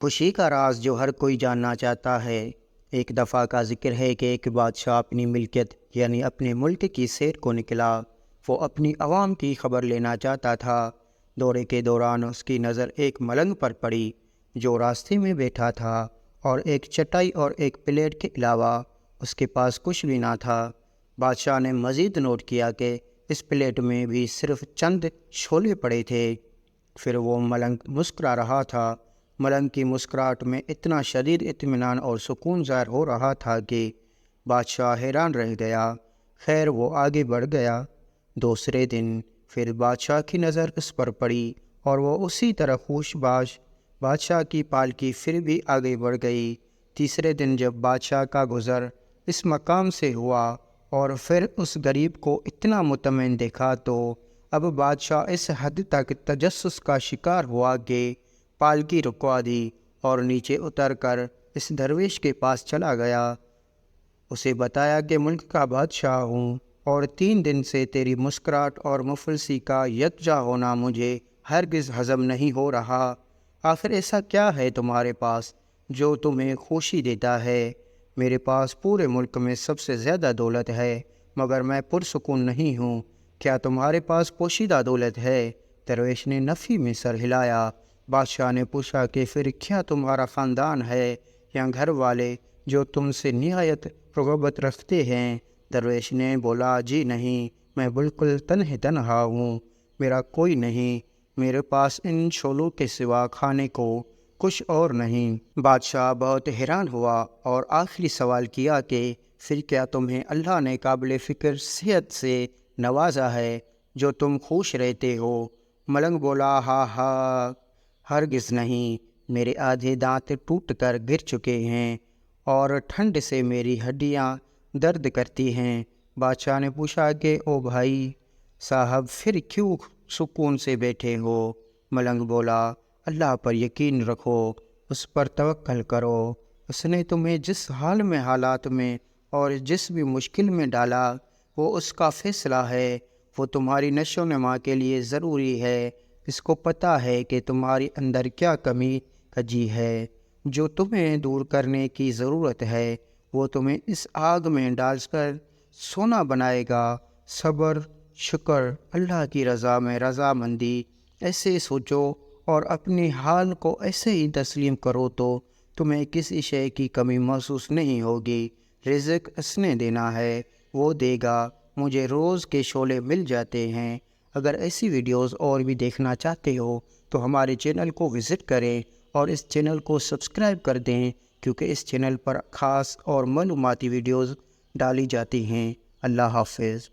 خوشی کا راز جو ہر کوئی جاننا چاہتا ہے۔ ایک دفعہ کا ذکر ہے کہ ایک بادشاہ اپنی ملکیت یعنی اپنے ملک کی سیر کو نکلا۔ وہ اپنی عوام کی خبر لینا چاہتا تھا۔ دورے کے دوران اس کی نظر ایک ملنگ پر پڑی جو راستے میں بیٹھا تھا اور ایک چٹائی اور ایک پلیٹ کے علاوہ اس کے پاس کچھ بھی نہ تھا۔ بادشاہ نے مزید نوٹ کیا کہ اس پلیٹ میں بھی صرف چند چھولے پڑے تھے۔ پھر وہ ملنگ مسکرا رہا تھا۔ ملنگ کی مسکراہٹ میں اتنا شدید اطمینان اور سکون ظاہر ہو رہا تھا کہ بادشاہ حیران رہ گیا۔ خیر وہ آگے بڑھ گیا۔ دوسرے دن پھر بادشاہ کی نظر اس پر پڑی اور وہ اسی طرح خوش باش۔ بادشاہ کی پالکی پھر بھی آگے بڑھ گئی۔ تیسرے دن جب بادشاہ کا گزر اس مقام سے ہوا اور پھر اس غریب کو اتنا مطمئن دیکھا تو اب بادشاہ اس حد تک تجسس کا شکار ہوا کہ پالکی رکوا دی اور نیچے اتر کر اس درویش کے پاس چلا گیا۔ اسے بتایا کہ ملک کا بادشاہ ہوں اور 3 دن سے تیری مسکراہٹ اور مفلسی کا یکجا ہونا مجھے ہرگز ہضم نہیں ہو رہا۔ آخر ایسا کیا ہے تمہارے پاس جو تمہیں خوشی دیتا ہے؟ میرے پاس پورے ملک میں سب سے زیادہ دولت ہے مگر میں پرسکون نہیں ہوں۔ کیا تمہارے پاس پوشیدہ دولت ہے؟ درویش نے نفی میں سر ہلایا۔ بادشاہ نے پوچھا کہ پھر کیا تمہارا خاندان ہے یا گھر والے جو تم سے نہایت رغبت رکھتے ہیں؟ درویش نے بولا جی نہیں، میں بالکل تنہا ہوں، میرا کوئی نہیں، میرے پاس ان چھولوں کے سوا کھانے کو کچھ اور نہیں۔ بادشاہ بہت حیران ہوا اور آخری سوال کیا کہ پھر کیا تمہیں اللہ نے قابل فکر صحت سے نوازا ہے جو تم خوش رہتے ہو؟ ملنگ بولا ہاں ہاں، ہرگز نہیں، میرے آدھے دانت ٹوٹ کر گر چکے ہیں اور ٹھنڈ سے میری ہڈیاں درد کرتی ہیں۔ بادشاہ نے پوچھا کہ او بھائی صاحب پھر کیوں سکون سے بیٹھے ہو؟ ملنگ بولا اللہ پر یقین رکھو، اس پر توکل کرو، اس نے تمہیں جس حال میں حالات میں اور جس بھی مشکل میں ڈالا وہ اس کا فیصلہ ہے، وہ تمہاری نشو و نما کے لیے ضروری ہے۔ اس کو پتہ ہے کہ تمہاری اندر کیا کمی کجی ہے جو تمہیں دور کرنے کی ضرورت ہے۔ وہ تمہیں اس آگ میں ڈال کر سونا بنائے گا۔ صبر، شکر، اللہ کی رضا میں رضامندی، ایسے سوچو اور اپنی حال کو ایسے ہی تسلیم کرو تو تمہیں کسی شے کی کمی محسوس نہیں ہوگی۔ رزق اس نے دینا ہے، وہ دے گا۔ مجھے روز کے شعلے مل جاتے ہیں۔ اگر ایسی ویڈیوز اور بھی دیکھنا چاہتے ہو تو ہمارے چینل کو وزٹ کریں اور اس چینل کو سبسکرائب کر دیں کیونکہ اس چینل پر خاص اور معلوماتی ویڈیوز ڈالی جاتی ہیں۔ اللہ حافظ۔